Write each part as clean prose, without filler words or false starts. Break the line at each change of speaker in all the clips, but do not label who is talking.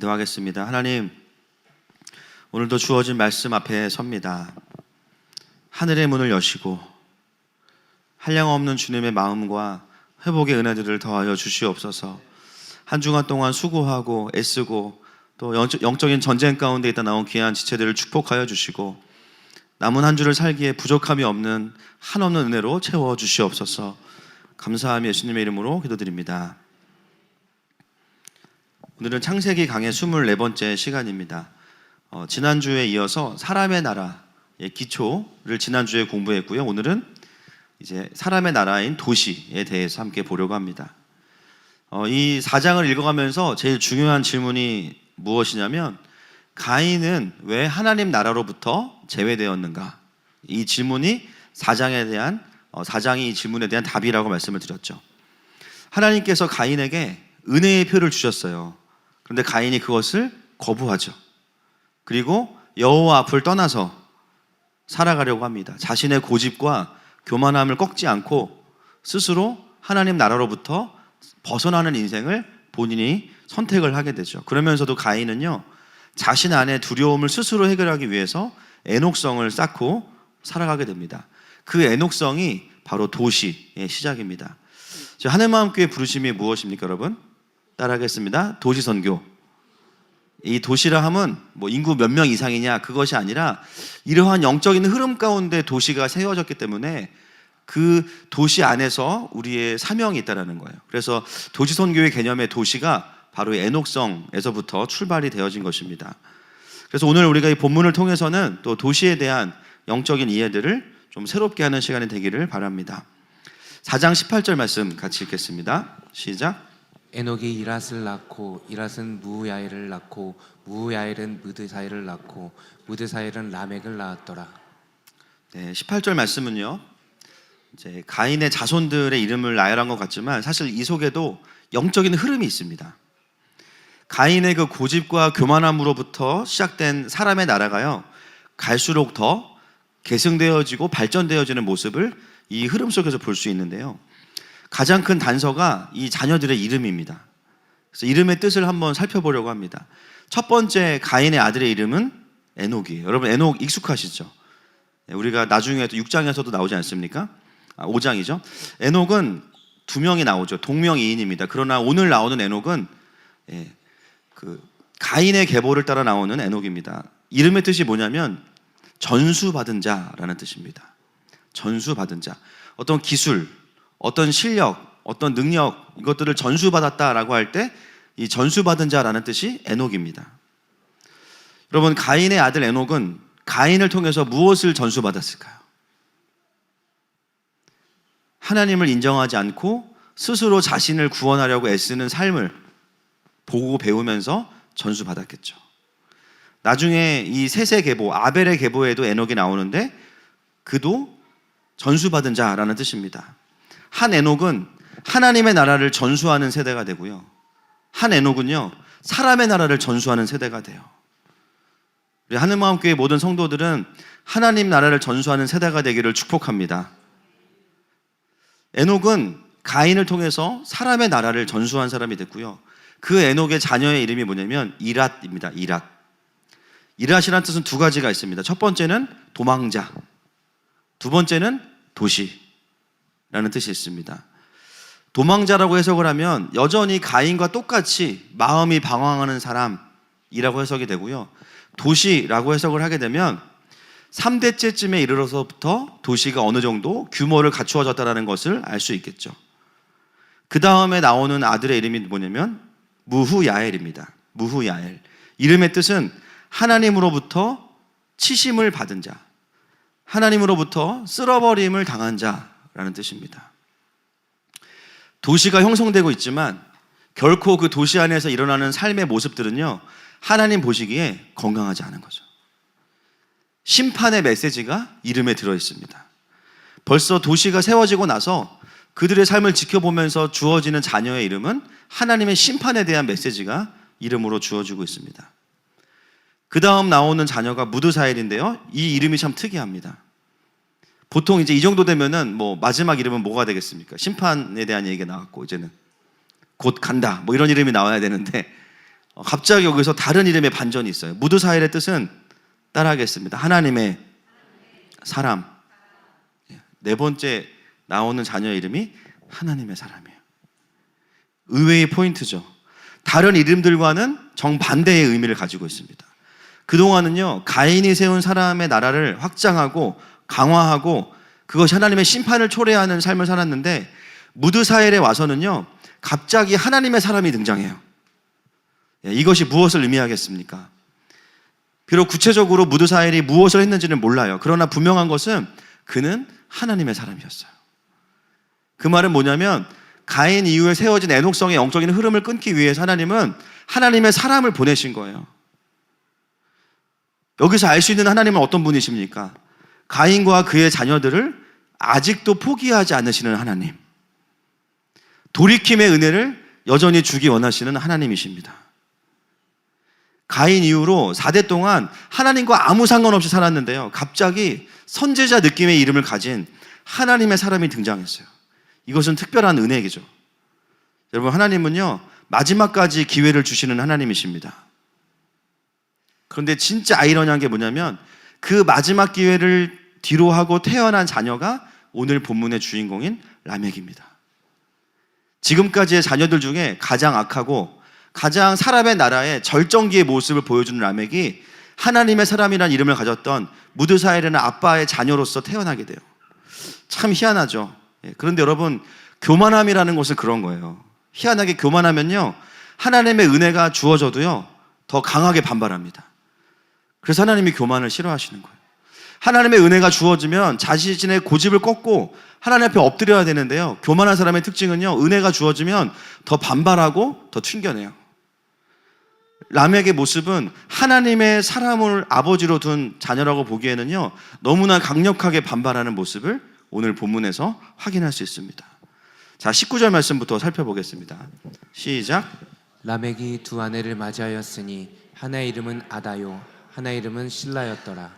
기도하겠습니다. 하나님, 오늘도 주어진 말씀 앞에 섭니다. 하늘의 문을 여시고 한량없는 주님의 마음과 회복의 은혜들을 더하여 주시옵소서. 한 주간 동안 수고하고 애쓰고 또 영적인 전쟁 가운데 있다 나온 귀한 지체들을 축복하여 주시고 남은 한 주를 살기에 부족함이 없는 한없는 은혜로 채워 주시옵소서. 감사하며 예수님의 이름으로 기도드립니다. 오늘은 창세기 강의 24번째 시간입니다. 지난주에 이어서 사람의 나라의 기초를 지난주에 공부했고요. 오늘은 이제 사람의 나라인 도시에 대해서 함께 보려고 합니다. 이 4장을 읽어가면서 제일 중요한 질문이 무엇이냐면 가인은 왜 하나님 나라로부터 제외되었는가? 이 질문이 4장이 이 질문에 대한 답이라고 말씀을 드렸죠. 하나님께서 가인에게 은혜의 표를 주셨어요. 그런데 가인이 그것을 거부하죠. 그리고 여호와 앞을 떠나서 살아가려고 합니다. 자신의 고집과 교만함을 꺾지 않고 스스로 하나님 나라로부터 벗어나는 인생을 본인이 선택을 하게 되죠. 그러면서도 가인은요, 자신 안에 두려움을 스스로 해결하기 위해서 애녹성을 쌓고 살아가게 됩니다. 그 애녹성이 바로 도시의 시작입니다. 하늘마음교회 부르심이 무엇입니까, 여러분? 따라하겠습니다. 도시선교. 이 도시라 함은 뭐 인구 몇 명 이상이냐 그것이 아니라 이러한 영적인 흐름 가운데 도시가 세워졌기 때문에 그 도시 안에서 우리의 사명이 있다는 거예요. 그래서 도시선교의 개념의 도시가 바로 애녹성에서부터 출발이 되어진 것입니다. 그래서 오늘 우리가 이 본문을 통해서는 또 도시에 대한 영적인 이해들을 좀 새롭게 하는 시간이 되기를 바랍니다. 4장 18절 말씀 같이 읽겠습니다. 시작.
에녹이 이랏을 낳고 이랏은 무야엘을 낳고 무야엘은 무드사엘을 낳고 무드사엘은 라멕을 낳았더라.
네, 18절 말씀은요, 이제 가인의 자손들의 이름을 나열한 것 같지만 사실 이 속에도 영적인 흐름이 있습니다. 가인의 그 고집과 교만함으로부터 시작된 사람의 나라가요, 갈수록 더 계승되어지고 발전되어지는 모습을 이 흐름 속에서 볼 수 있는데요. 가장 큰 단서가 이 자녀들의 이름입니다. 그래서 이름의 뜻을 한번 살펴보려고 합니다. 첫 번째 가인의 아들의 이름은 에녹이에요. 여러분 에녹 익숙하시죠? 우리가 나중에 6장에서도 나오지 않습니까? 5장이죠. 에녹은 두 명이 나오죠. 동명이인입니다. 그러나 오늘 나오는 에녹은 그 가인의 계보를 따라 나오는 에녹입니다. 이름의 뜻이 뭐냐면 전수받은 자라는 뜻입니다. 전수받은 자. 어떤 기술, 어떤 실력, 어떤 능력, 이것들을 전수받았다라고 할 때 이 전수받은 자라는 뜻이 에녹입니다. 여러분, 가인의 아들 에녹은 가인을 통해서 무엇을 전수받았을까요? 하나님을 인정하지 않고 스스로 자신을 구원하려고 애쓰는 삶을 보고 배우면서 전수받았겠죠. 나중에 이 셋의 계보, 아벨의 계보에도 에녹이 나오는데 그도 전수받은 자라는 뜻입니다. 한 에녹은 하나님의 나라를 전수하는 세대가 되고요, 한 에녹은요 사람의 나라를 전수하는 세대가 돼요. 우리 하늘마음교회 모든 성도들은 하나님 나라를 전수하는 세대가 되기를 축복합니다. 에녹은 가인을 통해서 사람의 나라를 전수한 사람이 됐고요, 그 에녹의 자녀의 이름이 뭐냐면 이랏입니다. 이랏이라는 뜻은 두 가지가 있습니다. 첫 번째는 도망자, 두 번째는 도시라는 뜻이 있습니다. 도망자라고 해석을 하면 여전히 가인과 똑같이 마음이 방황하는 사람이라고 해석이 되고요, 도시라고 해석을 하게 되면 3대째쯤에 이르러서부터 도시가 어느 정도 규모를 갖추어졌다는 것을 알 수 있겠죠. 그 다음에 나오는 아들의 이름이 뭐냐면 무후야엘입니다. 무후야엘. 이름의 뜻은 하나님으로부터 치심을 받은 자, 하나님으로부터 쓸어버림을 당한 자라는 뜻입니다. 도시가 형성되고 있지만 결코 그 도시 안에서 일어나는 삶의 모습들은요, 하나님 보시기에 건강하지 않은 거죠. 심판의 메시지가 이름에 들어있습니다. 벌써 도시가 세워지고 나서 그들의 삶을 지켜보면서 주어지는 자녀의 이름은 하나님의 심판에 대한 메시지가 이름으로 주어지고 있습니다. 그 다음 나오는 자녀가 무드사엘인데요, 이 이름이 참 특이합니다. 보통 이제 이 정도 되면은 뭐 마지막 이름은 뭐가 되겠습니까? 심판에 대한 얘기가 나왔고 이제는 곧 간다 뭐 이런 이름이 나와야 되는데 갑자기 여기서 다른 이름의 반전이 있어요. 무드사엘의 뜻은 따라하겠습니다. 하나님의 사람. 네 번째 나오는 자녀 이름이 하나님의 사람이에요. 의외의 포인트죠. 다른 이름들과는 정반대의 의미를 가지고 있습니다. 그동안은요, 가인이 세운 사람의 나라를 확장하고 강화하고 그것이 하나님의 심판을 초래하는 삶을 살았는데, 무드사엘에 와서는요, 갑자기 하나님의 사람이 등장해요. 이것이 무엇을 의미하겠습니까? 비록 구체적으로 무드사엘이 무엇을 했는지는 몰라요. 그러나 분명한 것은 그는 하나님의 사람이었어요. 그 말은 뭐냐면, 가인 이후에 세워진 에녹성의 영적인 흐름을 끊기 위해서 하나님은 하나님의 사람을 보내신 거예요. 여기서 알 수 있는 하나님은 어떤 분이십니까? 가인과 그의 자녀들을 아직도 포기하지 않으시는 하나님, 돌이킴의 은혜를 여전히 주기 원하시는 하나님이십니다. 가인 이후로 4대 동안 하나님과 아무 상관없이 살았는데요, 갑자기 선지자 느낌의 이름을 가진 하나님의 사람이 등장했어요. 이것은 특별한 은혜이죠. 여러분, 하나님은요, 마지막까지 기회를 주시는 하나님이십니다. 그런데 진짜 아이러니한 게 뭐냐면, 그 마지막 기회를 뒤로 하고 태어난 자녀가 오늘 본문의 주인공인 라멕입니다. 지금까지의 자녀들 중에 가장 악하고 가장 사람의 나라의 절정기의 모습을 보여주는 라멕이 하나님의 사람이라는 이름을 가졌던 무드사엘이라는 아빠의 자녀로서 태어나게 돼요. 참 희한하죠. 그런데 여러분, 교만함이라는 것은 그런 거예요. 희한하게 교만하면요, 하나님의 은혜가 주어져도요, 더 강하게 반발합니다. 그래서 하나님이 교만을 싫어하시는 거예요. 하나님의 은혜가 주어지면 자신의 고집을 꺾고 하나님 앞에 엎드려야 되는데요, 교만한 사람의 특징은요, 은혜가 주어지면 더 반발하고 더 튕겨내요. 라멕의 모습은 하나님의 사람을 아버지로 둔 자녀라고 보기에는요, 너무나 강력하게 반발하는 모습을 오늘 본문에서 확인할 수 있습니다. 자, 19절 말씀부터 살펴보겠습니다. 시작.
라멕이 두 아내를 맞이하였으니 하나의 이름은 아다요 하나의 이름은 실라였더라.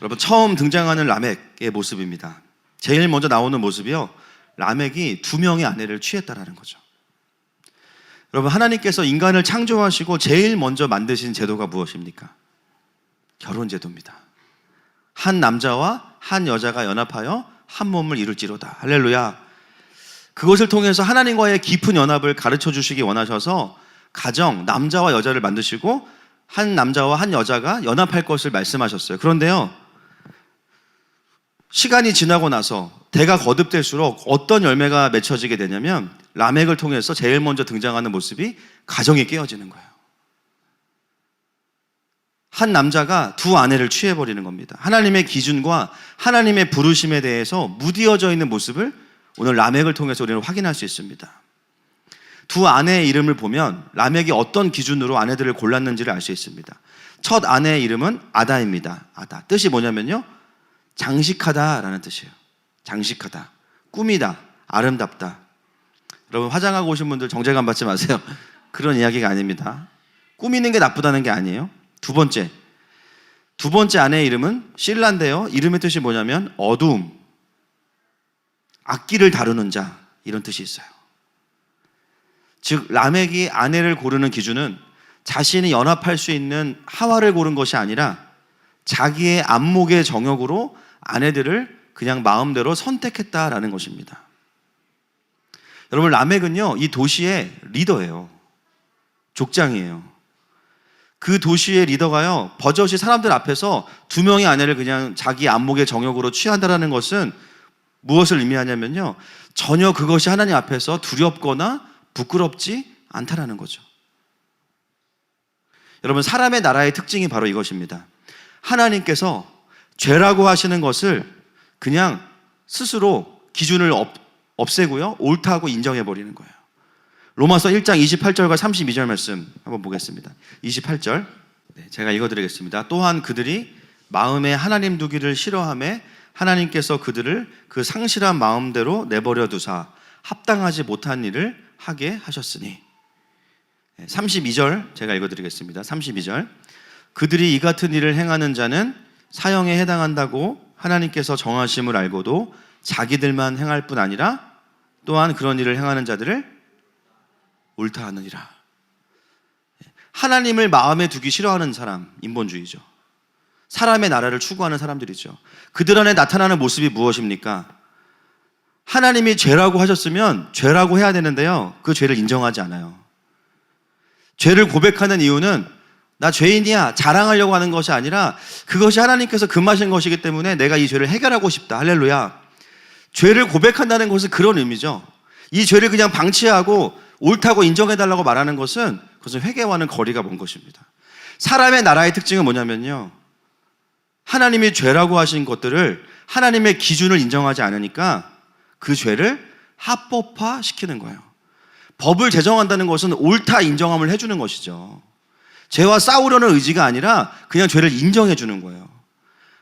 여러분, 처음 등장하는 라멕의 모습입니다. 제일 먼저 나오는 모습이요, 라멕이 두 명의 아내를 취했다라는 거죠. 여러분, 하나님께서 인간을 창조하시고 제일 먼저 만드신 제도가 무엇입니까? 결혼 제도입니다. 한 남자와 한 여자가 연합하여 한 몸을 이룰지로다. 할렐루야. 그것을 통해서 하나님과의 깊은 연합을 가르쳐 주시기 원하셔서 가정, 남자와 여자를 만드시고 한 남자와 한 여자가 연합할 것을 말씀하셨어요. 그런데요, 시간이 지나고 나서 대가 거듭될수록 어떤 열매가 맺혀지게 되냐면, 라멕을 통해서 제일 먼저 등장하는 모습이 가정이 깨어지는 거예요. 한 남자가 두 아내를 취해버리는 겁니다. 하나님의 기준과 하나님의 부르심에 대해서 무디어져 있는 모습을 오늘 라멕을 통해서 우리는 확인할 수 있습니다. 두 아내의 이름을 보면 라멕이 어떤 기준으로 아내들을 골랐는지를 알 수 있습니다. 첫 아내의 이름은 아다입니다. 아다. 뜻이 뭐냐면요, 장식하다라는 뜻이에요. 장식하다, 꾸미다, 아름답다. 여러분, 화장하고 오신 분들 정죄감 받지 마세요. 그런 이야기가 아닙니다. 꾸미는 게 나쁘다는 게 아니에요. 두 번째 아내의 이름은 실라인데요, 이름의 뜻이 뭐냐면 어두움, 악기를 다루는 자, 이런 뜻이 있어요. 즉, 라멕이 아내를 고르는 기준은 자신이 연합할 수 있는 하와를 고른 것이 아니라 자기의 안목의 정욕으로 아내들을 그냥 마음대로 선택했다라는 것입니다. 여러분, 라멕은요, 이 도시의 리더예요. 족장이에요. 그 도시의 리더가요, 버젓이 사람들 앞에서 두 명의 아내를 그냥 자기 안목의 정욕으로 취한다라는 것은 무엇을 의미하냐면요, 전혀 그것이 하나님 앞에서 두렵거나 부끄럽지 않다라는 거죠. 여러분, 사람의 나라의 특징이 바로 이것입니다. 하나님께서 죄라고 하시는 것을 그냥 스스로 기준을 없애고요, 옳다고 인정해버리는 거예요. 로마서 1장 28절과 32절 말씀 한번 보겠습니다. 28절, 제가 읽어드리겠습니다. 또한 그들이 마음에 하나님 두기를 싫어하며 하나님께서 그들을 그 상실한 마음대로 내버려 두사 합당하지 못한 일을 하게 하셨으니. 32절 제가 읽어드리겠습니다. 32절, 그들이 이 같은 일을 행하는 자는 사형에 해당한다고 하나님께서 정하심을 알고도 자기들만 행할 뿐 아니라 또한 그런 일을 행하는 자들을 옳다 하느니라. 하나님을 마음에 두기 싫어하는 사람, 인본주의죠. 사람의 나라를 추구하는 사람들이죠. 그들 안에 나타나는 모습이 무엇입니까? 하나님이 죄라고 하셨으면 죄라고 해야 되는데요, 그 죄를 인정하지 않아요. 죄를 고백하는 이유는 나 죄인이야 자랑하려고 하는 것이 아니라 그것이 하나님께서 금하신 것이기 때문에 내가 이 죄를 해결하고 싶다. 할렐루야. 죄를 고백한다는 것은 그런 의미죠. 이 죄를 그냥 방치하고 옳다고 인정해달라고 말하는 것은 그것은 회개와는 거리가 먼 것입니다. 사람의 나라의 특징은 뭐냐면요, 하나님이 죄라고 하신 것들을 하나님의 기준을 인정하지 않으니까 그 죄를 합법화시키는 거예요. 법을 제정한다는 것은 옳다 인정함을 해주는 것이죠. 죄와 싸우려는 의지가 아니라 그냥 죄를 인정해 주는 거예요.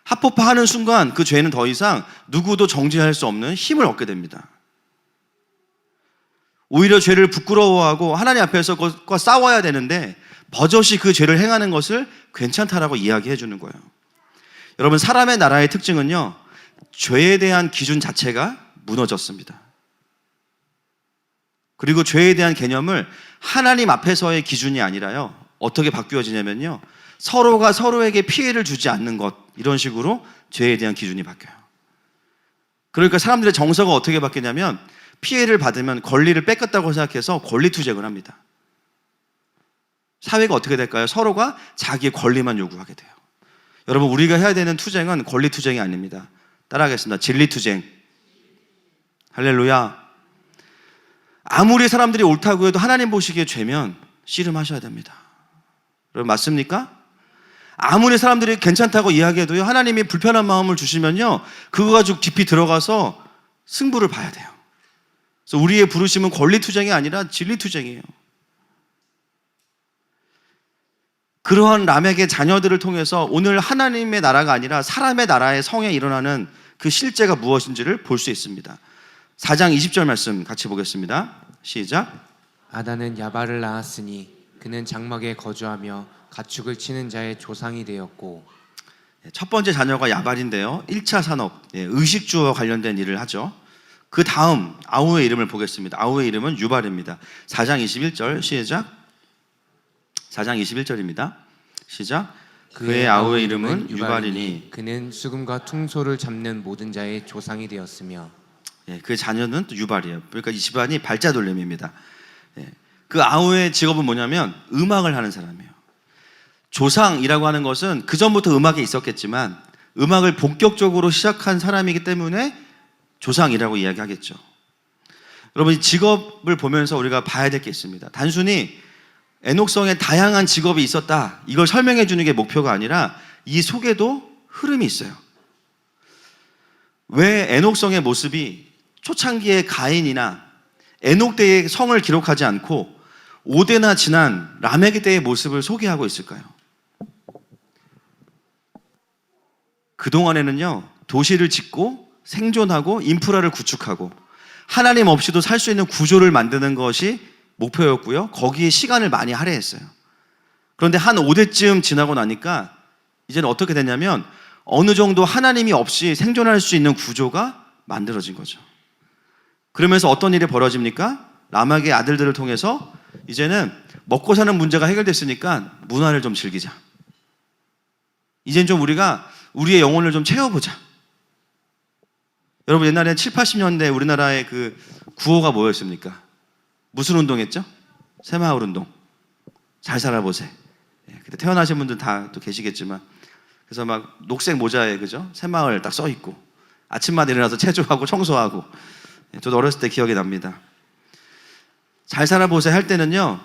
합법화하는 순간 그 죄는 더 이상 누구도 정죄할 수 없는 힘을 얻게 됩니다. 오히려 죄를 부끄러워하고 하나님 앞에서 그것과 싸워야 되는데 버젓이 그 죄를 행하는 것을 괜찮다라고 이야기해 주는 거예요. 여러분, 사람의 나라의 특징은요, 죄에 대한 기준 자체가 무너졌습니다. 그리고 죄에 대한 개념을 하나님 앞에서의 기준이 아니라요, 어떻게 바뀌어지냐면요, 서로가 서로에게 피해를 주지 않는 것, 이런 식으로 죄에 대한 기준이 바뀌어요. 그러니까 사람들의 정서가 어떻게 바뀌냐면 피해를 받으면 권리를 뺏겼다고 생각해서 권리투쟁을 합니다. 사회가 어떻게 될까요? 서로가 자기의 권리만 요구하게 돼요. 여러분, 우리가 해야 되는 투쟁은 권리투쟁이 아닙니다. 따라하겠습니다. 진리투쟁. 할렐루야. 아무리 사람들이 옳다고 해도 하나님 보시기에 죄면 씨름하셔야 됩니다. 여러분, 맞습니까? 아무리 사람들이 괜찮다고 이야기해도요, 하나님이 불편한 마음을 주시면요, 그거 가지고 깊이 들어가서 승부를 봐야 돼요. 그래서 우리의 부르심은 권리투쟁이 아니라 진리투쟁이에요. 그러한 람에게 자녀들을 통해서 오늘 하나님의 나라가 아니라 사람의 나라의 성에 일어나는 그 실제가 무엇인지를 볼 수 있습니다. 4장 20절 말씀 같이 보겠습니다. 시작.
아다는 야발을 낳았으니 그는 장막에 거주하며 가축을 치는 자의 조상이 되었고.
첫 번째 자녀가 야발인데요, 1차 산업, 의식주와 관련된 일을 하죠. 그 다음 아우의 이름을 보겠습니다. 아우의 이름은 유발입니다. 4장 21절 시작. 4장 21절입니다. 시작. 그의 아우의 이름은 유발이니
그는 수금과 퉁소를 잡는 모든 자의 조상이 되었으며.
그 자녀는 또 유발이에요. 그러니까 이 집안이 발자돌림입니다. 그 아우의 직업은 뭐냐면 음악을 하는 사람이에요. 조상이라고 하는 것은 그 전부터 음악에 있었겠지만 음악을 본격적으로 시작한 사람이기 때문에 조상이라고 이야기하겠죠. 여러분, 이 직업을 보면서 우리가 봐야 될 게 있습니다. 단순히 에녹성에 다양한 직업이 있었다, 이걸 설명해 주는 게 목표가 아니라 이 속에도 흐름이 있어요. 왜 에녹성의 모습이 초창기의 가인이나 에녹 때의 성을 기록하지 않고 5대나 지난 라멕 때의 모습을 소개하고 있을까요? 그동안에는요, 도시를 짓고 생존하고 인프라를 구축하고 하나님 없이도 살 수 있는 구조를 만드는 것이 목표였고요, 거기에 시간을 많이 할애했어요. 그런데 한 5대쯤 지나고 나니까 이제는 어떻게 됐냐면 어느 정도 하나님이 없이 생존할 수 있는 구조가 만들어진 거죠. 그러면서 어떤 일이 벌어집니까? 라멕의 아들들을 통해서 이제는 먹고 사는 문제가 해결됐으니까 문화를 좀 즐기자. 이젠 좀 우리가 우리의 영혼을 좀 채워보자. 여러분, 옛날에 7, 80년대 우리나라의 그 구호가 뭐였습니까? 무슨 운동했죠? 새마을 운동. 잘 살아보세. 그때 태어나신 분들 다 또 계시겠지만, 그래서 막 녹색 모자에, 그죠? 새마을 딱 써 있고 아침마다 일어나서 체조하고 청소하고. 저도 어렸을 때 기억이 납니다. 잘 살아보세 할 때는요,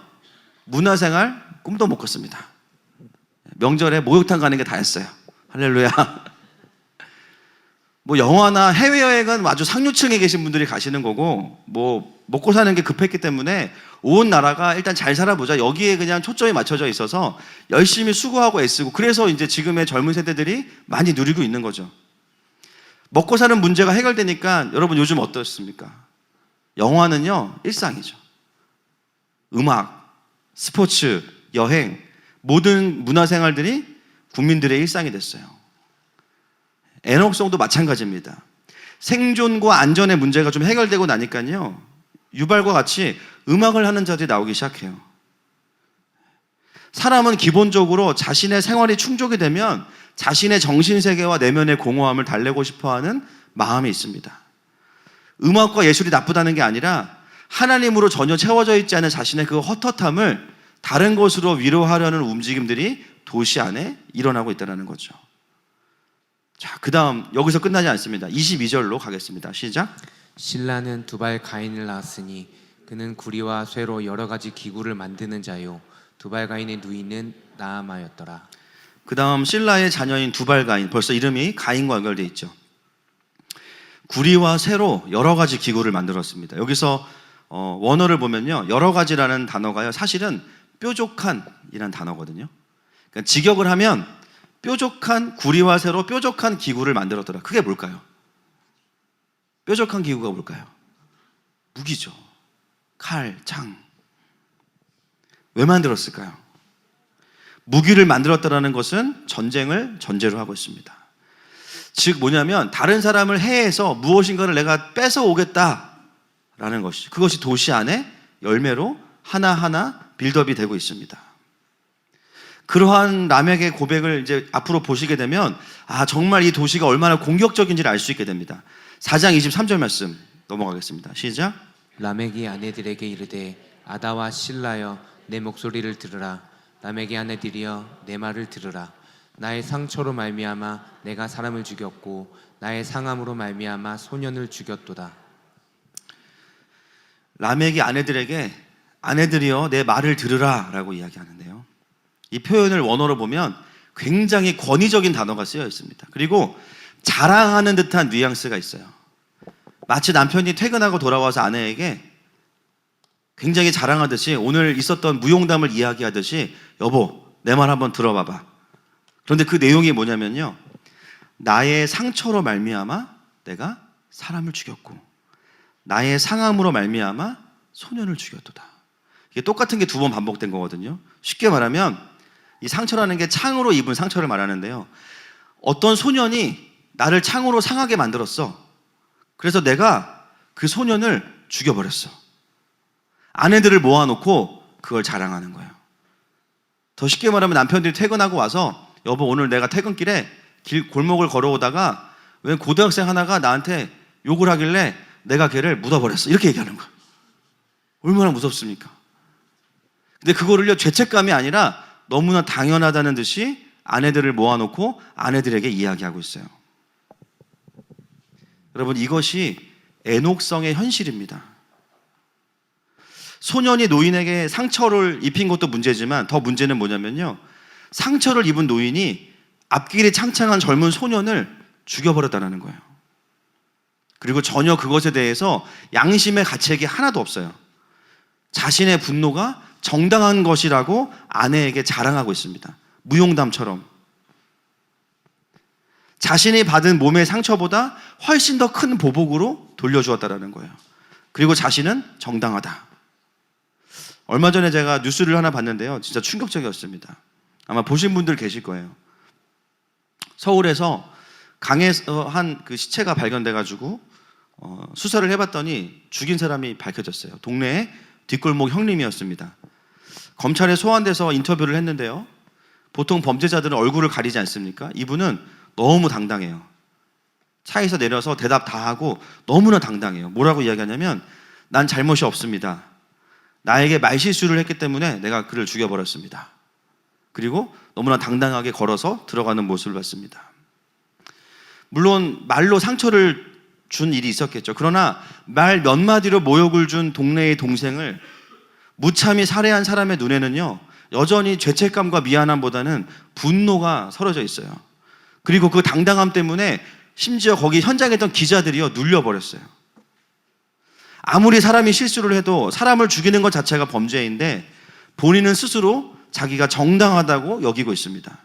문화생활 꿈도 못 꿨습니다. 명절에 목욕탕 가는 게 다였어요. 할렐루야. 뭐 영화나 해외여행은 아주 상류층에 계신 분들이 가시는 거고, 뭐 먹고 사는 게 급했기 때문에 온 나라가 일단 잘 살아보자, 여기에 그냥 초점이 맞춰져 있어서 열심히 수고하고 애쓰고, 그래서 이제 지금의 젊은 세대들이 많이 누리고 있는 거죠. 먹고 사는 문제가 해결되니까 여러분 요즘 어떻습니까? 영화는요, 일상이죠. 음악, 스포츠, 여행, 모든 문화생활들이 국민들의 일상이 됐어요. 에녹성도 마찬가지입니다. 생존과 안전의 문제가 좀 해결되고 나니까요, 유발과 같이 음악을 하는 자들이 나오기 시작해요. 사람은 기본적으로 자신의 생활이 충족이 되면 자신의 정신세계와 내면의 공허함을 달래고 싶어하는 마음이 있습니다. 음악과 예술이 나쁘다는 게 아니라 하나님으로 전혀 채워져 있지 않은 자신의 그 헛헛함을 다른 것으로 위로하려는 움직임들이 도시 안에 일어나고 있다는 거죠. 자, 그 다음 여기서 끝나지 않습니다. 22절로 가겠습니다. 시작.
신라는 두발 가인을 낳았으니 그는 구리와 쇠로 여러 가지 기구를 만드는 자요 두발 가인의 누이는 나아마였더라.
그 다음 실라의 자녀인 두발 가인, 벌써 이름이 가인과 연결되어 있죠. 구리와 쇠로 여러 가지 기구를 만들었습니다. 여기서 원어를 보면요, 여러 가지라는 단어가요, 사실은 뾰족한이라는 단어거든요. 그러니까 직역을 하면 뾰족한 구리와 쇠로 뾰족한 기구를 만들었더라. 그게 뭘까요? 뾰족한 기구가 뭘까요? 무기죠. 칼, 창. 왜 만들었을까요? 무기를 만들었다는 것은 전쟁을 전제로 하고 있습니다. 즉 뭐냐면 다른 사람을 해해서 무엇인가를 내가 뺏어 오겠다라는 것이죠. 그것이 도시 안에 열매로 하나하나 빌드업이 되고 있습니다. 그러한 라멕의 고백을 이제 앞으로 보시게 되면 정말 이 도시가 얼마나 공격적인지를 알 수 있게 됩니다. 4장 23절 말씀 넘어가겠습니다. 시작.
라멕이 아내들에게 이르되 아다와 실라여 내 목소리를 들으라. 라멕의 아내들이여 내 말을 들으라. 나의 상처로 말미암아 내가 사람을 죽였고 나의 상함으로 말미암아 소년을 죽였도다.
라멕이 아내들에게 아내들이여 내 말을 들으라 라고 이야기하는데요, 이 표현을 원어로 보면 굉장히 권위적인 단어가 쓰여 있습니다. 그리고 자랑하는 듯한 뉘앙스가 있어요. 마치 남편이 퇴근하고 돌아와서 아내에게 굉장히 자랑하듯이 오늘 있었던 무용담을 이야기하듯이 여보 내 말 한번 들어봐봐. 그런데 그 내용이 뭐냐면요, 나의 상처로 말미암아 내가 사람을 죽였고 나의 상함으로 말미암아 소년을 죽였도다. 이게 똑같은 게 두 번 반복된 거거든요. 쉽게 말하면 이 상처라는 게 창으로 입은 상처를 말하는데요, 어떤 소년이 나를 창으로 상하게 만들었어. 그래서 내가 그 소년을 죽여버렸어. 아내들을 모아놓고 그걸 자랑하는 거예요. 더 쉽게 말하면 남편들이 퇴근하고 와서 여보 오늘 내가 퇴근길에 골목을 걸어오다가 웬 고등학생 하나가 나한테 욕을 하길래 내가 걔를 묻어버렸어. 이렇게 얘기하는 거예요. 얼마나 무섭습니까? 근데 그거를요, 죄책감이 아니라 너무나 당연하다는 듯이 아내들을 모아놓고 아내들에게 이야기하고 있어요. 여러분, 이것이 애녹성의 현실입니다. 소년이 노인에게 상처를 입힌 것도 문제지만 더 문제는 뭐냐면요, 상처를 입은 노인이 앞길이 창창한 젊은 소년을 죽여버렸다는 거예요. 그리고 전혀 그것에 대해서 양심의 가책이 하나도 없어요. 자신의 분노가 정당한 것이라고 아내에게 자랑하고 있습니다. 무용담처럼. 자신이 받은 몸의 상처보다 훨씬 더 큰 보복으로 돌려주었다는 거예요. 그리고 자신은 정당하다. 얼마 전에 제가 뉴스를 하나 봤는데요, 진짜 충격적이었습니다. 아마 보신 분들 계실 거예요. 서울에서 강에서 한 그 시체가 발견돼가지고 수사를 해봤더니 죽인 사람이 밝혀졌어요. 동네의 뒷골목 형님이었습니다. 검찰에 소환돼서 인터뷰를 했는데요, 보통 범죄자들은 얼굴을 가리지 않습니까? 이분은 너무 당당해요. 차에서 내려서 대답 다 하고 너무나 당당해요. 뭐라고 이야기하냐면 난 잘못이 없습니다. 나에게 말실수를 했기 때문에 내가 그를 죽여버렸습니다. 그리고 너무나 당당하게 걸어서 들어가는 모습을 봤습니다. 물론 말로 상처를 준 일이 있었겠죠. 그러나 말 몇 마디로 모욕을 준 동네의 동생을 무참히 살해한 사람의 눈에는요, 여전히 죄책감과 미안함보다는 분노가 서려져 있어요. 그리고 그 당당함 때문에 심지어 거기 현장에 있던 기자들이요, 눌려버렸어요. 아무리 사람이 실수를 해도 사람을 죽이는 것 자체가 범죄인데 본인은 스스로 자기가 정당하다고 여기고 있습니다.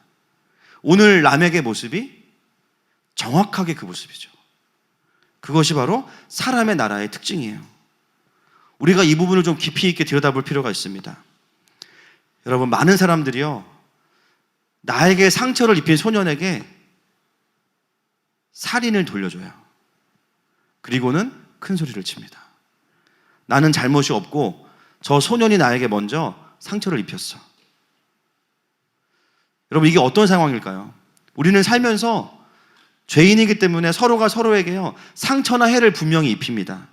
오늘 라멕의 모습이 정확하게 그 모습이죠. 그것이 바로 사람의 나라의 특징이에요. 우리가 이 부분을 좀 깊이 있게 들여다볼 필요가 있습니다. 여러분, 많은 사람들이요, 나에게 상처를 입힌 소년에게 살인을 돌려줘요. 그리고는 큰 소리를 칩니다. 나는 잘못이 없고 저 소년이 나에게 먼저 상처를 입혔어. 여러분, 이게 어떤 상황일까요? 우리는 살면서 죄인이기 때문에 서로가 서로에게요, 상처나 해를 분명히 입힙니다.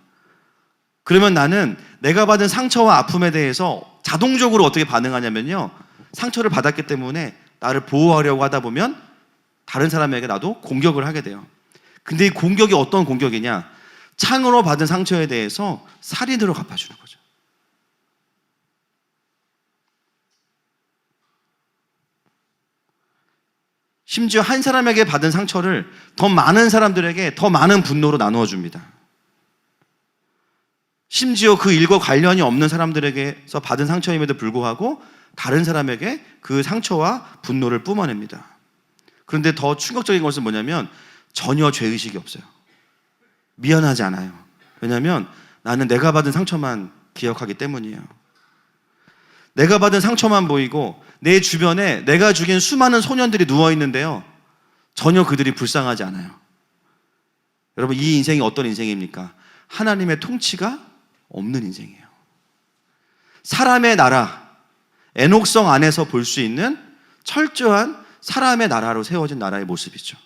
그러면 나는 내가 받은 상처와 아픔에 대해서 자동적으로 어떻게 반응하냐면요, 상처를 받았기 때문에 나를 보호하려고 하다 보면 다른 사람에게 나도 공격을 하게 돼요. 근데 이 공격이 어떤 공격이냐? 창으로 받은 상처에 대해서 살인으로 갚아주는 거죠. 심지어 한 사람에게 받은 상처를 더 많은 사람들에게 더 많은 분노로 나누어 줍니다. 심지어 그 일과 관련이 없는 사람들에게서 받은 상처임에도 불구하고 다른 사람에게 그 상처와 분노를 뿜어냅니다. 그런데 더 충격적인 것은 뭐냐면 전혀 죄의식이 없어요. 미안하지 않아요. 왜냐하면 나는 내가 받은 상처만 기억하기 때문이에요. 내가 받은 상처만 보이고 내 주변에 내가 죽인 수많은 소년들이 누워있는데요, 전혀 그들이 불쌍하지 않아요. 여러분, 이 인생이 어떤 인생입니까? 하나님의 통치가 없는 인생이에요. 사람의 나라, 에녹성 안에서 볼 수 있는 철저한 사람의 나라로 세워진 나라의 모습이죠.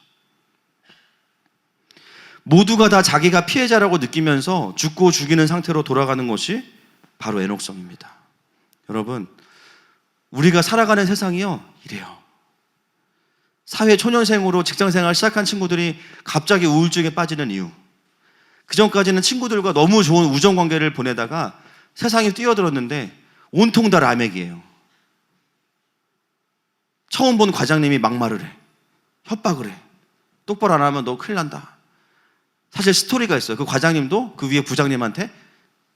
모두가 다 자기가 피해자라고 느끼면서 죽고 죽이는 상태로 돌아가는 것이 바로 에녹성입니다. 여러분, 우리가 살아가는 세상이요, 이래요. 사회 초년생으로 직장생활 시작한 친구들이 갑자기 우울증에 빠지는 이유, 그전까지는 친구들과 너무 좋은 우정관계를 보내다가 세상에 뛰어들었는데 온통 다 라멕이에요. 처음 본 과장님이 막말을 해, 협박을 해, 똑바로 안 하면 너 큰일 난다. 사실 스토리가 있어요. 그 과장님도 그 위에 부장님한테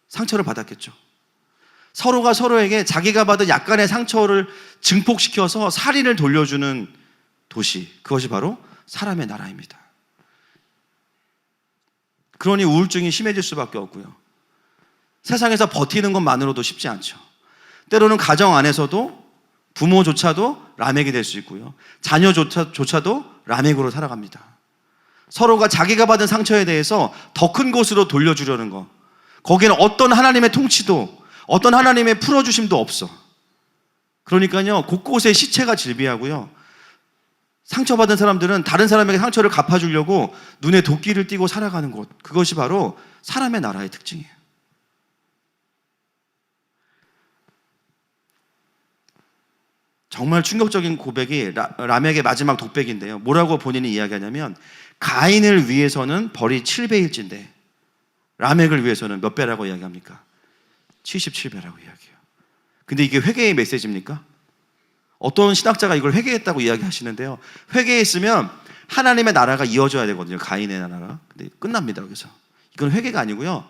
상처를 받았겠죠. 서로가 서로에게 자기가 받은 약간의 상처를 증폭시켜서 살인을 돌려주는 도시, 그것이 바로 사람의 나라입니다. 그러니 우울증이 심해질 수밖에 없고요, 세상에서 버티는 것만으로도 쉽지 않죠. 때로는 가정 안에서도 부모조차도 라멕이 될 수 있고요, 자녀조차도 라멕으로 살아갑니다. 서로가 자기가 받은 상처에 대해서 더 큰 곳으로 돌려주려는 것, 거기에는 어떤 하나님의 통치도, 어떤 하나님의 풀어주심도 없어. 그러니까요, 곳곳에 시체가 질비하고요, 상처받은 사람들은 다른 사람에게 상처를 갚아주려고 눈에 도끼를 띠고 살아가는 곳, 그것이 바로 사람의 나라의 특징이에요. 정말 충격적인 고백이 라멕의 마지막 독백인데요, 뭐라고 본인이 이야기하냐면 가인을 위해서는 벌이 7배일진데 라멕을 위해서는 몇 배라고 이야기합니까? 77배라고 이야기해요. 근데 이게 회개의 메시지입니까? 어떤 신학자가 이걸 회개했다고 이야기하시는데요, 회개했으면 하나님의 나라가 이어져야 되거든요, 가인의 나라가. 근데 끝납니다. 그래서 이건 회개가 아니고요,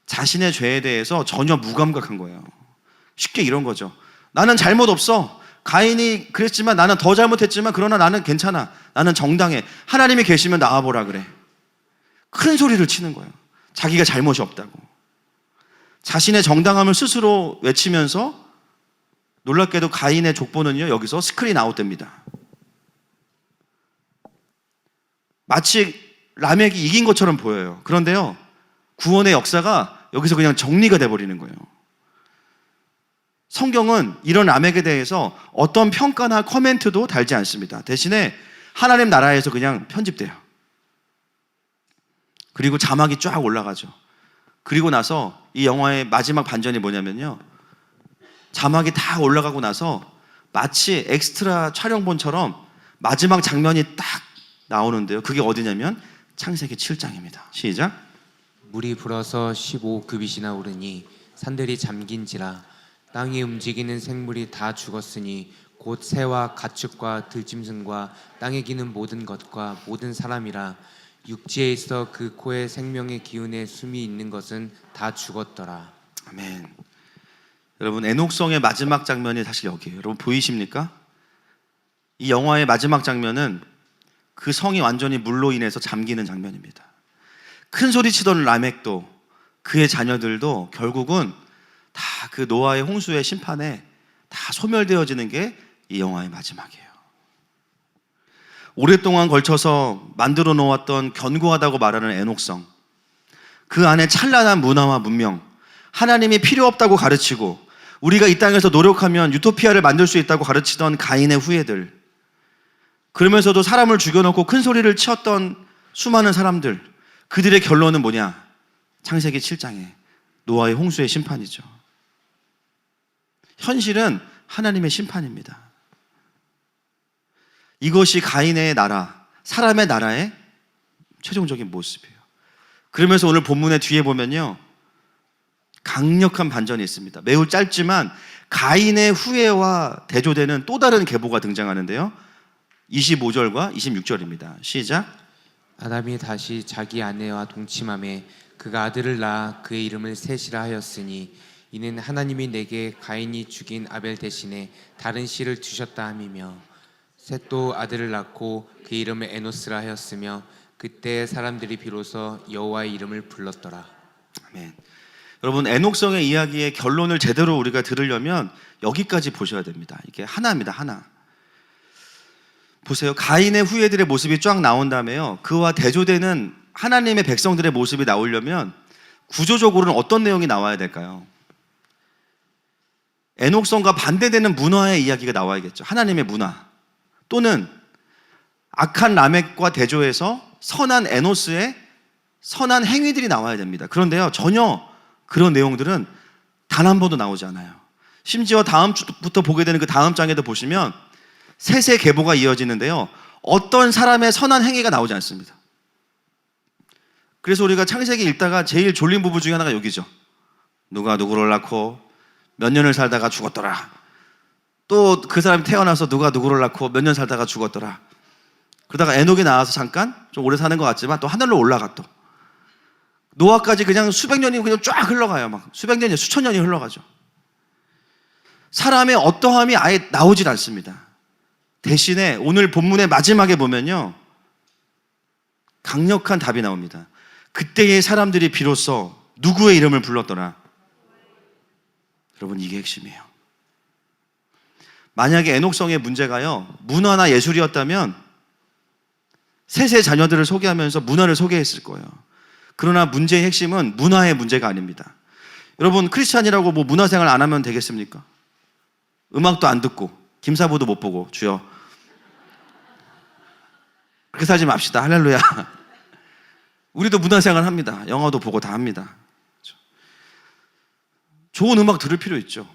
자신의 죄에 대해서 전혀 무감각한 거예요. 쉽게 이런 거죠. 나는 잘못 없어. 가인이 그랬지만 나는 더 잘못했지만 그러나 나는 괜찮아. 나는 정당해. 하나님이 계시면 나와보라 그래. 큰 소리를 치는 거예요. 자기가 잘못이 없다고. 자신의 정당함을 스스로 외치면서, 놀랍게도 가인의 족보는요, 여기서 스크린 아웃됩니다. 마치 라멕이 이긴 것처럼 보여요. 그런데요, 구원의 역사가 여기서 그냥 정리가 돼버리는 거예요. 성경은 이런 라멕에 대해서 어떤 평가나 코멘트도 달지 않습니다. 대신에 하나님 나라에서 그냥 편집돼요. 그리고 자막이 쫙 올라가죠. 그리고 나서 이 영화의 마지막 반전이 뭐냐면요, 자막이 다 올라가고 나서 마치 엑스트라 촬영본처럼 마지막 장면이 딱 나오는데요, 그게 어디냐면 창세기 7장입니다. 시작.
물이 불어서 15규빗이나 오르니 산들이 잠긴지라 땅이 움직이는 생물이 다 죽었으니 곧 새와 가축과 들짐승과 땅에 기는 모든 것과 모든 사람이라 육지에 있어 그 코에 생명의 기운에 숨이 있는 것은 다 죽었더라.
아멘. 여러분, 에녹성의 마지막 장면이 사실 여기에요. 여러분 보이십니까? 이 영화의 마지막 장면은 그 성이 완전히 물로 인해서 잠기는 장면입니다. 큰 소리 치던 라멕도 그의 자녀들도 결국은 다 그 노아의 홍수의 심판에 다 소멸되어지는 게 이 영화의 마지막이에요. 오랫동안 걸쳐서 만들어 놓았던 견고하다고 말하는 에녹성, 그 안에 찬란한 문화와 문명, 하나님이 필요 없다고 가르치고 우리가 이 땅에서 노력하면 유토피아를 만들 수 있다고 가르치던 가인의 후예들, 그러면서도 사람을 죽여놓고 큰 소리를 치었던 수많은 사람들, 그들의 결론은 뭐냐? 창세기 7장에 노아의 홍수의 심판이죠. 현실은 하나님의 심판입니다. 이것이 가인의 나라, 사람의 나라의 최종적인 모습이에요. 그러면서 오늘 본문의 뒤에 보면요, 강력한 반전이 있습니다. 매우 짧지만 가인의 후예와 대조되는 또 다른 계보가 등장하는데요, 25절과 26절입니다. 시작.
아담이 다시 자기 아내와 동침함에 그가 아들을 낳아 그의 이름을 셋이라 하였으니 이는 하나님이 내게 가인이 죽인 아벨 대신에 다른 씨를 주셨다 함이며, 셋도 아들을 낳고 그 이름을 에노스라 하였으며 그때 사람들이 비로소 여호와의 이름을 불렀더라.
아멘. 여러분, 에녹성의 이야기의 결론을 제대로 우리가 들으려면 여기까지 보셔야 됩니다. 이게 하나입니다. 하나. 보세요. 가인의 후예들의 모습이 쫙 나온 다음에요, 그와 대조되는 하나님의 백성들의 모습이 나오려면 구조적으로는 어떤 내용이 나와야 될까요? 에녹성과 반대되는 문화의 이야기가 나와야겠죠. 하나님의 문화. 또는 악한 라멕과 대조해서 선한 에노스의 선한 행위들이 나와야 됩니다. 그런데요, 전혀 그런 내용들은 단 한 번도 나오지 않아요. 심지어 다음 주부터 보게 되는 그 다음 장에도 보시면 셋의 계보가 이어지는데요, 어떤 사람의 선한 행위가 나오지 않습니다. 그래서 우리가 창세기 읽다가 제일 졸린 부분 중에 하나가 여기죠. 누가 누구를 낳고 몇 년을 살다가 죽었더라. 또 그 사람이 태어나서 누가 누구를 낳고 몇 년 살다가 죽었더라. 그러다가 에녹이 나와서 잠깐 좀 오래 사는 것 같지만 또 하늘로 올라가. 또 노아까지 그냥 수백 년이 그냥 쫙 흘러가요. 막 수백 년이 수천 년이 흘러가죠. 사람의 어떠함이 아예 나오질 않습니다. 대신에 오늘 본문의 마지막에 보면요, 강력한 답이 나옵니다. 그때의 사람들이 비로소 누구의 이름을 불렀더라. 여러분, 이게 핵심이에요. 만약에 에녹성의 문제가요, 문화나 예술이었다면 셋의 자녀들을 소개하면서 문화를 소개했을 거예요. 그러나 문제의 핵심은 문화의 문제가 아닙니다. 여러분, 크리스찬이라고 뭐 문화생활 안 하면 되겠습니까? 음악도 안 듣고 김사부도 못 보고 주여 그렇게 살지 맙시다. 할렐루야. 우리도 문화생활 합니다. 영화도 보고 다 합니다. 좋은 음악 들을 필요 있죠.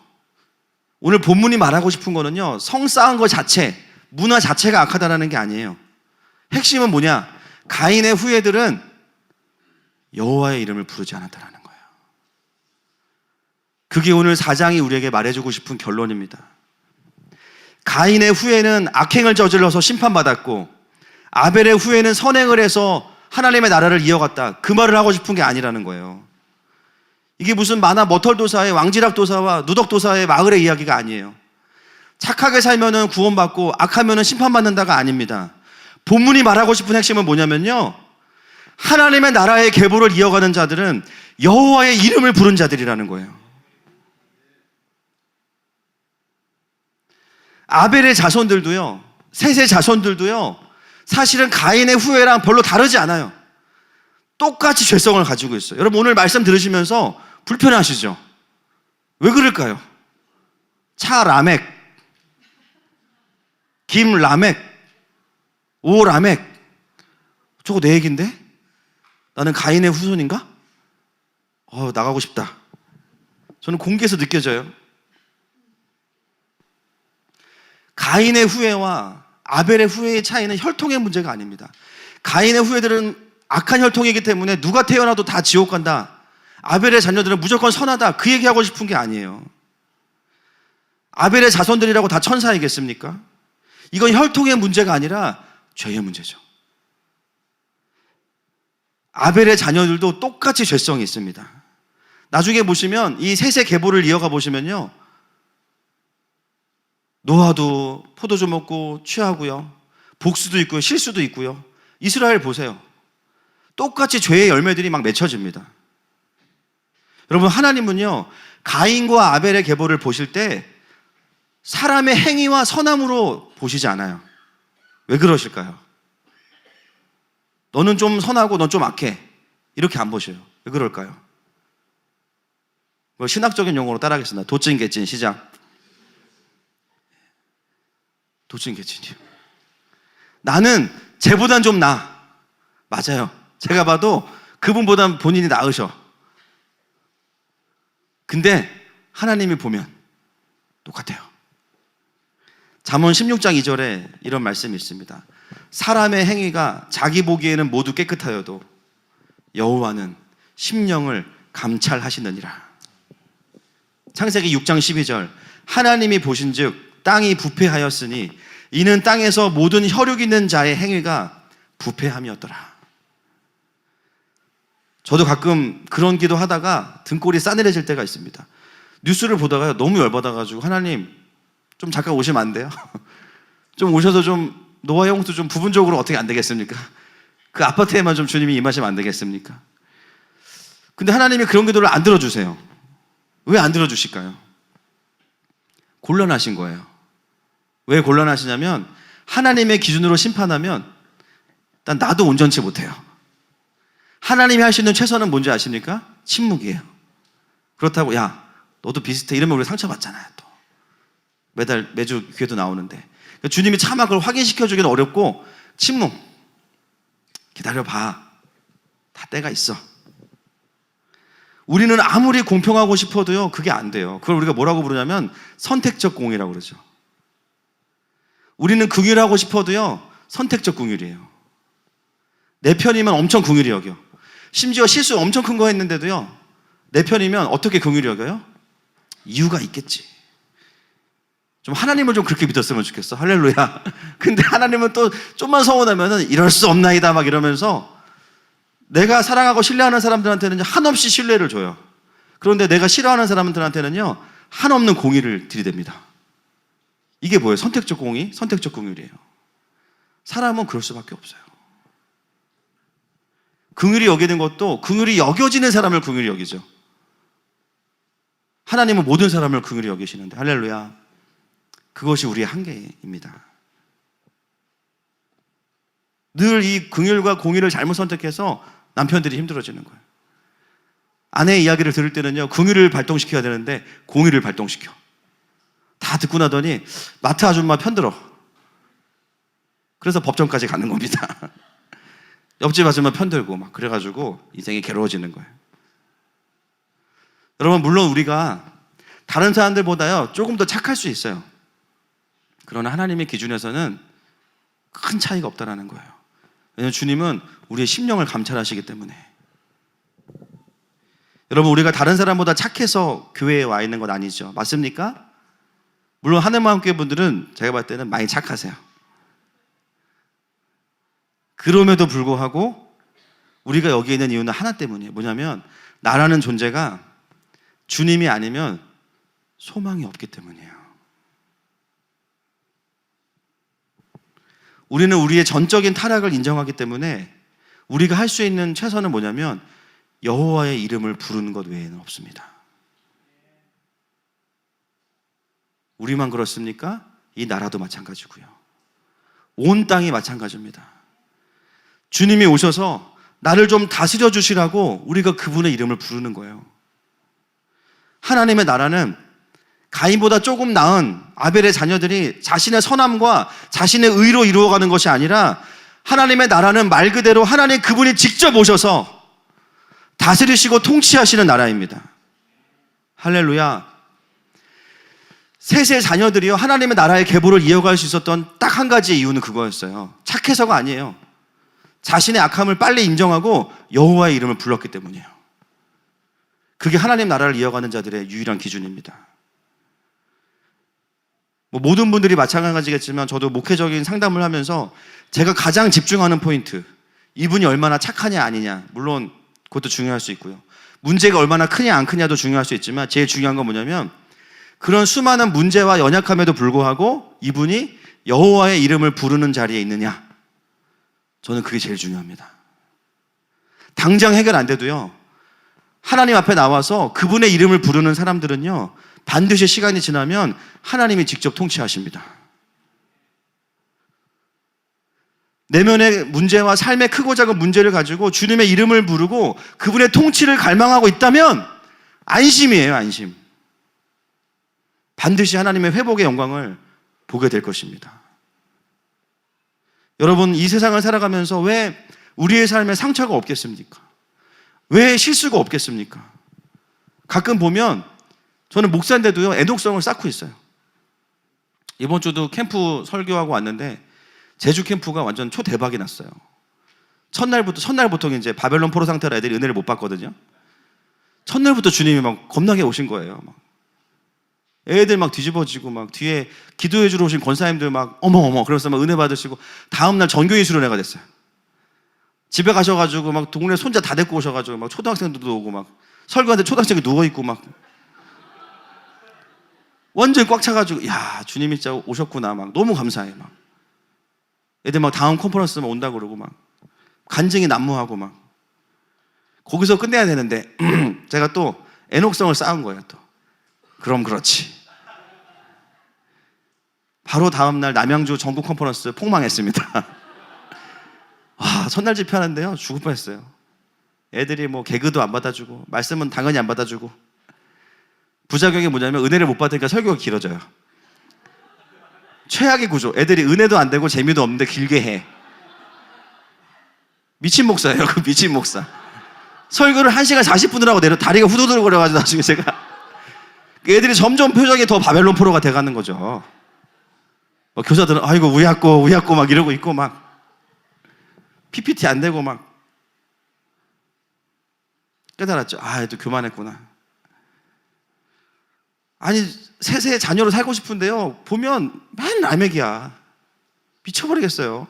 오늘 본문이 말하고 싶은 거는요, 성 쌓은 것 자체, 문화 자체가 악하다라는 게 아니에요. 핵심은 뭐냐? 가인의 후예들은 여호와의 이름을 부르지 않았다라는 거예요. 그게 오늘 4장이 우리에게 말해주고 싶은 결론입니다. 가인의 후예는 악행을 저질러서 심판받았고, 아벨의 후예는 선행을 해서 하나님의 나라를 이어갔다. 그 말을 하고 싶은 게 아니라는 거예요. 이게 무슨 만화 머털도사의 왕지락도사와 누덕도사의 마을의 이야기가 아니에요. 착하게 살면은 구원받고 악하면은 심판받는다가 아닙니다. 본문이 말하고 싶은 핵심은 뭐냐면요, 하나님의 나라의 계보를 이어가는 자들은 여호와의 이름을 부른 자들이라는 거예요. 아벨의 자손들도요, 셋의 자손들도요, 사실은 가인의 후예랑 별로 다르지 않아요. 똑같이 죄성을 가지고 있어요. 여러분, 오늘 말씀 들으시면서 불편하시죠? 왜 그럴까요? 차 라멕, 김 라멕, 오 라멕, 저거 내 얘긴데? 나는 가인의 후손인가? 나가고 싶다. 저는 공개해서 느껴져요. 가인의 후예와 아벨의 후예의 차이는 혈통의 문제가 아닙니다. 가인의 후예들은 악한 혈통이기 때문에 누가 태어나도 다 지옥 간다. 아벨의 자녀들은 무조건 선하다. 그 얘기하고 싶은 게 아니에요. 아벨의 자손들이라고 다 천사이겠습니까? 이건 혈통의 문제가 아니라 죄의 문제죠. 아벨의 자녀들도 똑같이 죄성이 있습니다. 나중에 보시면 이 셋의 계보를 이어가 보시면요, 노아도 포도주 먹고 취하고요, 복수도 있고요, 실수도 있고요. 이스라엘 보세요. 똑같이 죄의 열매들이 막 맺혀집니다. 여러분, 하나님은요, 가인과 아벨의 계보를 보실 때 사람의 행위와 선함으로 보시지 않아요. 왜 그러실까요? 너는 좀 선하고 넌 좀 악해, 이렇게 안 보셔요. 왜 그럴까요? 신학적인 용어로 따라하겠습니다. 도찐개찐. 시작. 도찐개찐이요. 나는 쟤보단 좀 나아. 맞아요. 제가 봐도 그분보단 본인이 나으셔. 근데 하나님이 보면 똑같아요. 잠언 16장 2절에 이런 말씀이 있습니다. 사람의 행위가 자기 보기에는 모두 깨끗하여도 여호와는 심령을 감찰하시느니라. 창세기 6장 12절 하나님이 보신즉 땅이 부패하였으니 이는 땅에서 모든 혈육 있는 자의 행위가 부패함이었더라. 저도 가끔 그런 기도 하다가 등골이 싸늘해질 때가 있습니다. 뉴스를 보다가 너무 열받아가지고 하나님 좀 잠깐 오시면 안 돼요? 좀 오셔서 좀 노아 형도 좀 부분적으로 어떻게 안 되겠습니까? 그 아파트에만 좀 주님이 임하시면 안 되겠습니까? 근데 하나님이 그런 기도를 안 들어주세요. 왜 안 들어주실까요? 곤란하신 거예요. 왜 곤란하시냐면 하나님의 기준으로 심판하면 일단 나도 온전치 못해요. 하나님이 할 수 있는 최선은 뭔지 아십니까? 침묵이에요. 그렇다고 야 너도 비슷해 이러면 우리 상처받잖아요. 또 매주 교회도 나오는데 그러니까 주님이 차마 그걸 확인시켜주기는 어렵고 침묵. 기다려봐. 다 때가 있어. 우리는 아무리 공평하고 싶어도요 그게 안 돼요. 그걸 우리가 뭐라고 부르냐면 선택적 공의라고 그러죠. 우리는 긍휼하고 싶어도요 선택적 긍휼이에요. 내 편이면 엄청 긍휼히 여겨. 심지어 실수 엄청 큰 거 했는데도요 내 편이면 어떻게 긍휼히 여겨요? 이유가 있겠지. 좀 하나님을 좀 그렇게 믿었으면 좋겠어. 할렐루야. 근데 하나님은 또 좀만 서운하면은 이럴 수 없나이다 막 이러면서 내가 사랑하고 신뢰하는 사람들한테는 한없이 신뢰를 줘요. 그런데 내가 싫어하는 사람들한테는요 한없는 공의를 들이댑니다. 이게 뭐예요? 선택적 공의, 선택적 긍휼이에요. 사람은 그럴 수밖에 없어요. 긍휼히 여기는 것도 긍휼히 여겨지는 사람을 긍휼히 여기죠. 하나님은 모든 사람을 긍휼히 여기시는데 할렐루야. 그것이 우리의 한계입니다. 늘 이 긍휼과 공의를 잘못 선택해서 남편들이 힘들어지는 거예요. 아내의 이야기를 들을 때는요 긍휼을 발동시켜야 되는데 공의를 발동시켜. 다 듣고 나더니 마트 아줌마 편들어. 그래서 법정까지 가는 겁니다. 옆집 아줌마 편들고 막 그래가지고 인생이 괴로워지는 거예요. 여러분 물론 우리가 다른 사람들보다요 조금 더 착할 수 있어요. 그러나 하나님의 기준에서는 큰 차이가 없다는 거예요. 왜냐하면 주님은 우리의 심령을 감찰하시기 때문에. 여러분 우리가 다른 사람보다 착해서 교회에 와 있는 건 아니죠. 맞습니까? 물론 하늘마음교회 분들은 제가 봤을 때는 많이 착하세요. 그럼에도 불구하고 우리가 여기 있는 이유는 하나 때문이에요. 뭐냐면 나라는 존재가 주님이 아니면 소망이 없기 때문이에요. 우리는 우리의 전적인 타락을 인정하기 때문에 우리가 할 수 있는 최선은 뭐냐면 여호와의 이름을 부르는 것 외에는 없습니다. 우리만 그렇습니까? 이 나라도 마찬가지고요. 온 땅이 마찬가지입니다. 주님이 오셔서 나를 좀 다스려 주시라고 우리가 그분의 이름을 부르는 거예요. 하나님의 나라는 가인보다 조금 나은 아벨의 자녀들이 자신의 선함과 자신의 의로 이루어가는 것이 아니라 하나님의 나라는 말 그대로 하나님 그분이 직접 오셔서 다스리시고 통치하시는 나라입니다. 할렐루야. 셋의 자녀들이요 하나님의 나라의 계보를 이어갈 수 있었던 딱 한 가지의 이유는 그거였어요. 착해서가 아니에요. 자신의 악함을 빨리 인정하고 여호와의 이름을 불렀기 때문이에요. 그게 하나님 나라를 이어가는 자들의 유일한 기준입니다. 모든 분들이 마찬가지겠지만 저도 목회적인 상담을 하면서 제가 가장 집중하는 포인트, 이분이 얼마나 착하냐 아니냐, 물론 그것도 중요할 수 있고요. 문제가 얼마나 크냐 안 크냐도 중요할 수 있지만 제일 중요한 건 뭐냐면 그런 수많은 문제와 연약함에도 불구하고 이분이 여호와의 이름을 부르는 자리에 있느냐, 저는 그게 제일 중요합니다. 당장 해결 안 돼도요 하나님 앞에 나와서 그분의 이름을 부르는 사람들은요 반드시 시간이 지나면 하나님이 직접 통치하십니다. 내면의 문제와 삶의 크고 작은 문제를 가지고 주님의 이름을 부르고 그분의 통치를 갈망하고 있다면 안심이에요. 안심. 반드시 하나님의 회복의 영광을 보게 될 것입니다. 여러분, 이 세상을 살아가면서 왜 우리의 삶에 상처가 없겠습니까? 왜 실수가 없겠습니까? 가끔 보면 저는 목사인데도요, 애독성을 쌓고 있어요. 이번 주도 캠프 설교하고 왔는데 제주 캠프가 완전 초대박이 났어요. 첫날부터 이제 바벨론 포로 상태로 애들이 은혜를 못 받거든요. 첫날부터 주님이 막 겁나게 오신 거예요. 막. 애들 막 뒤집어지고 막 뒤에 기도해 주러 오신 권사님들 막 어머 그러면서 막 은혜 받으시고 다음날 전교인 수련회가 됐어요. 집에 가셔가지고 막 동네 손자 다 데리고 오셔가지고 막 초등학생들도 오고 막 설교하는데 초등학생이 누워있고 막 완전히 꽉 차가지고 야 주님이 진짜 오셨구나 막 너무 감사해 막 애들 막 다음 컨퍼런스 막 온다고 그러고 막 간증이 난무하고 막 거기서 끝내야 되는데 제가 또 애녹성을 쌓은 거예요. 또 그럼 그렇지. 바로 다음날 남양주 전국 컨퍼런스 폭망했습니다. 와, 첫날 집회하는데요 죽을 뻔했어요. 애들이 뭐 개그도 안 받아주고 말씀은 당연히 안 받아주고 부작용이 뭐냐면 은혜를 못 받으니까 설교가 길어져요. 최악의 구조. 애들이 은혜도 안 되고 재미도 없는데 길게 해. 미친 목사예요. 그 미친 목사. 설교를 1시간 40분을 하고 내려 다리가 후두둑 거려가지고 나중에 제가 애들이 점점 표정이 더 바벨론 포로가 돼가는 거죠. 교사들은 아이고 우야꼬 막 이러고 있고 막 PPT 안 되고 막 깨달았죠. 아, 또 교만했구나. 아니 셋의 자녀로 살고 싶은데요 보면 맨 라멕이야. 미쳐버리겠어요.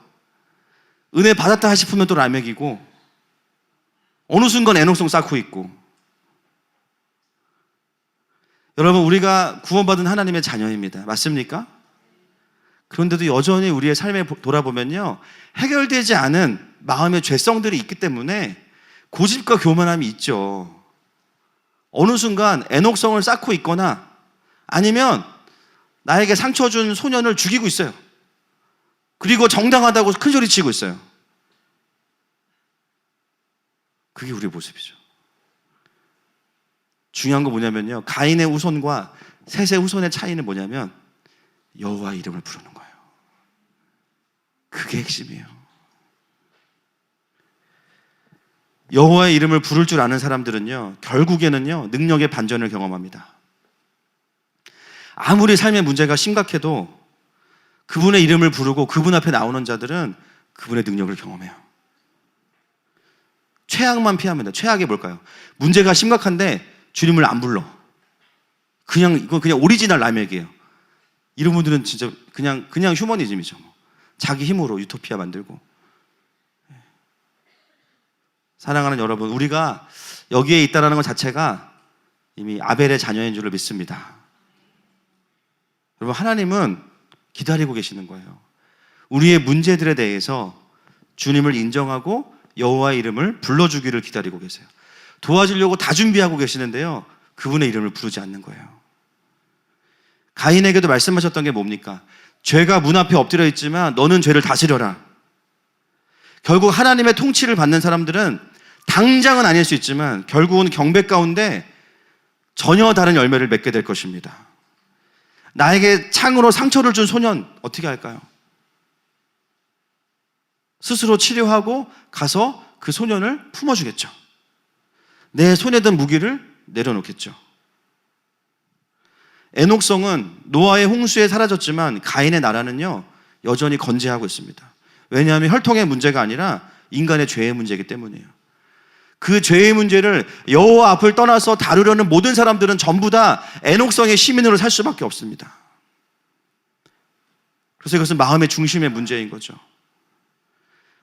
은혜 받았다 싶으면 또 라멕이고 어느 순간 애녹성 쌓고 있고. 여러분, 우리가 구원받은 하나님의 자녀입니다. 맞습니까? 그런데도 여전히 우리의 삶에 돌아보면요 해결되지 않은 마음의 죄성들이 있기 때문에 고집과 교만함이 있죠. 어느 순간 애녹성을 쌓고 있거나 아니면 나에게 상처 준 소년을 죽이고 있어요. 그리고 정당하다고 큰 소리 치고 있어요. 그게 우리의 모습이죠. 중요한 건 뭐냐면요 가인의 후손과 셋의 후손의 차이는 뭐냐면 여호와 이름을 부르는 거예요. 그게 핵심이에요. 여호와의 이름을 부를 줄 아는 사람들은요 결국에는요 능력의 반전을 경험합니다. 아무리 삶의 문제가 심각해도 그분의 이름을 부르고 그분 앞에 나오는 자들은 그분의 능력을 경험해요. 최악만 피하면 돼요. 최악이 뭘까요? 문제가 심각한데 주님을 안 불러. 이거 그냥 오리지널 라멕이에요. 이런 분들은 진짜 그냥 휴머니즘이죠. 자기 힘으로 유토피아 만들고. 사랑하는 여러분, 우리가 여기에 있다는 것 자체가 이미 아벨의 자녀인 줄을 믿습니다. 여러분, 하나님은 기다리고 계시는 거예요. 우리의 문제들에 대해서 주님을 인정하고 여호와의 이름을 불러주기를 기다리고 계세요. 도와주려고 다 준비하고 계시는데요 그분의 이름을 부르지 않는 거예요. 가인에게도 말씀하셨던 게 뭡니까? 죄가 문 앞에 엎드려 있지만 너는 죄를 다스려라. 결국 하나님의 통치를 받는 사람들은 당장은 아닐 수 있지만 결국은 경배 가운데 전혀 다른 열매를 맺게 될 것입니다. 나에게 창으로 상처를 준 소년 어떻게 할까요? 스스로 치료하고 가서 그 소년을 품어주겠죠. 내 손에 든 무기를 내려놓겠죠. 애녹성은 노아의 홍수에 사라졌지만 가인의 나라는요 여전히 건재하고 있습니다. 왜냐하면 혈통의 문제가 아니라 인간의 죄의 문제이기 때문이에요. 그 죄의 문제를 여호와 앞을 떠나서 다루려는 모든 사람들은 전부 다 애녹성의 시민으로 살 수밖에 없습니다. 그래서 이것은 마음의 중심의 문제인 거죠.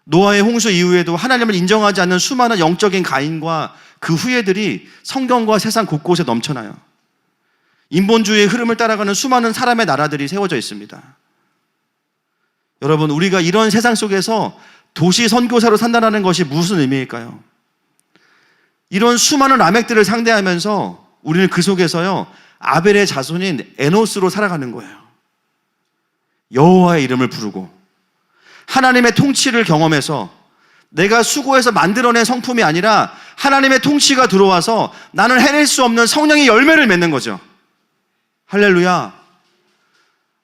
노아의 홍수 이후에도 하나님을 인정하지 않는 수많은 영적인 가인과 그 후예들이 성경과 세상 곳곳에 넘쳐나요. 인본주의의 흐름을 따라가는 수많은 사람의 나라들이 세워져 있습니다. 여러분, 우리가 이런 세상 속에서 도시 선교사로 산다는 것이 무슨 의미일까요? 이런 수많은 라멕들을 상대하면서 우리는 그 속에서요 아벨의 자손인 에노스로 살아가는 거예요. 여호와의 이름을 부르고 하나님의 통치를 경험해서 내가 수고해서 만들어낸 성품이 아니라 하나님의 통치가 들어와서 나는 해낼 수 없는 성령의 열매를 맺는 거죠. 할렐루야.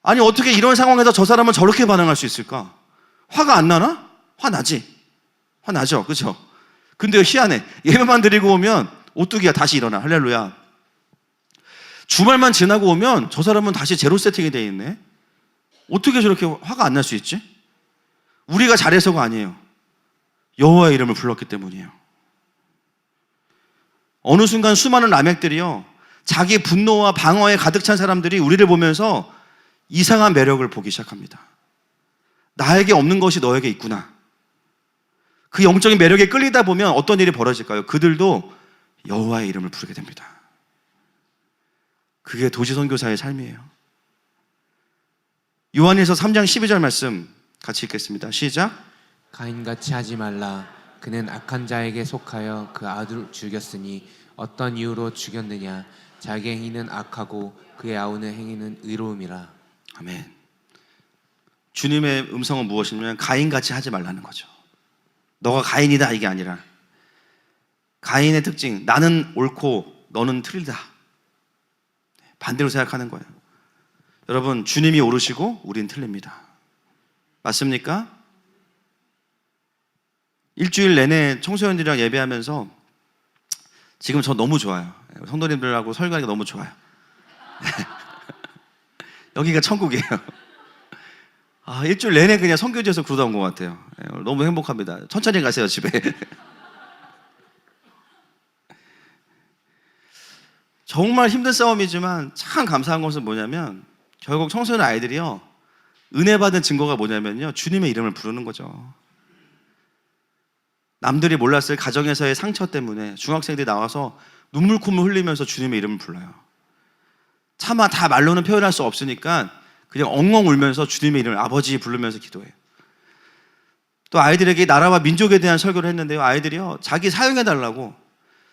아니 어떻게 이런 상황에서 저 사람은 저렇게 반응할 수 있을까? 화가 안 나나? 화나지. 화나죠. 그죠? 근데 희한해. 예배만 드리고 오면 오뚜기가 다시 일어나. 할렐루야. 주말만 지나고 오면 저 사람은 다시 제로 세팅이 돼 있네. 어떻게 저렇게 화가 안 날 수 있지? 우리가 잘해서가 아니에요. 여호와의 이름을 불렀기 때문이에요. 어느 순간 수많은 라멕들이요, 자기 분노와 방어에 가득 찬 사람들이 우리를 보면서 이상한 매력을 보기 시작합니다. 나에게 없는 것이 너에게 있구나. 그 영적인 매력에 끌리다 보면 어떤 일이 벌어질까요? 그들도 여호와의 이름을 부르게 됩니다. 그게 도시 선교사의 삶이에요. 요한일서 3장 12절 말씀 같이 읽겠습니다. 시작.
가인같이 하지 말라. 그는 악한 자에게 속하여 그 아들을 죽였으니 어떤 이유로 죽였느냐. 자기 행위는 악하고 그의 아우의 행위는 의로움이라.
아멘. 주님의 음성은 무엇이냐면 가인같이 하지 말라는 거죠. 너가 가인이다 이게 아니라 가인의 특징, 나는 옳고 너는 틀리다. 반대로 생각하는 거예요. 여러분, 주님이 옳으시고 우린 틀립니다. 맞습니까? 일주일 내내 청소년들이랑 예배하면서 지금 저 너무 좋아요. 성도님들하고 설교하니까 너무 좋아요. 여기가 천국이에요. 일주일 내내 그냥 선교지에서 그러다 온 것 같아요. 너무 행복합니다. 천천히 가세요, 집에. 정말 힘든 싸움이지만 참 감사한 것은 뭐냐면 결국 청소년 아이들이요, 은혜 받은 증거가 뭐냐면요, 주님의 이름을 부르는 거죠. 남들이 몰랐을 가정에서의 상처 때문에 중학생들이 나와서 눈물 콧물 흘리면서 주님의 이름을 불러요. 차마 다 말로는 표현할 수 없으니까 그냥 엉엉 울면서 주님의 이름을 아버지 부르면서 기도해요. 또 아이들에게 나라와 민족에 대한 설교를 했는데요, 아이들이요, 자기 사용해달라고,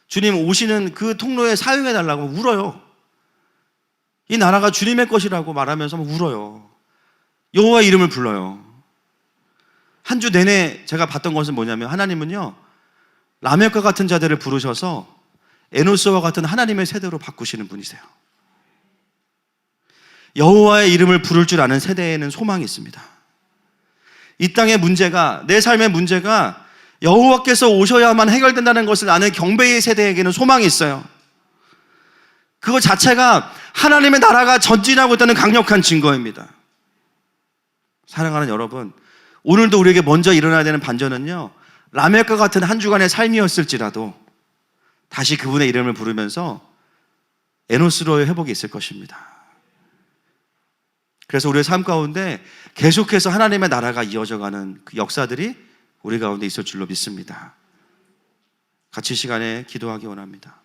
주님 오시는 그 통로에 사용해달라고 울어요. 이 나라가 주님의 것이라고 말하면서 울어요. 여호와의 이름을 불러요. 한 주 내내 제가 봤던 것은 뭐냐면 하나님은요, 라멕과 같은 자들을 부르셔서 에노스와 같은 하나님의 세대로 바꾸시는 분이세요. 여호와의 이름을 부를 줄 아는 세대에는 소망이 있습니다. 이 땅의 문제가, 내 삶의 문제가 여호와께서 오셔야만 해결된다는 것을 아는 경배의 세대에게는 소망이 있어요. 그거 자체가 하나님의 나라가 전진하고 있다는 강력한 증거입니다. 사랑하는 여러분, 오늘도 우리에게 먼저 일어나야 되는 반전은요, 라멕과 같은 한 주간의 삶이었을지라도 다시 그분의 이름을 부르면서 에노스로의 회복이 있을 것입니다. 그래서 우리의 삶 가운데 계속해서 하나님의 나라가 이어져가는 그 역사들이 우리 가운데 있을 줄로 믿습니다. 같이 시간에 기도하기 원합니다.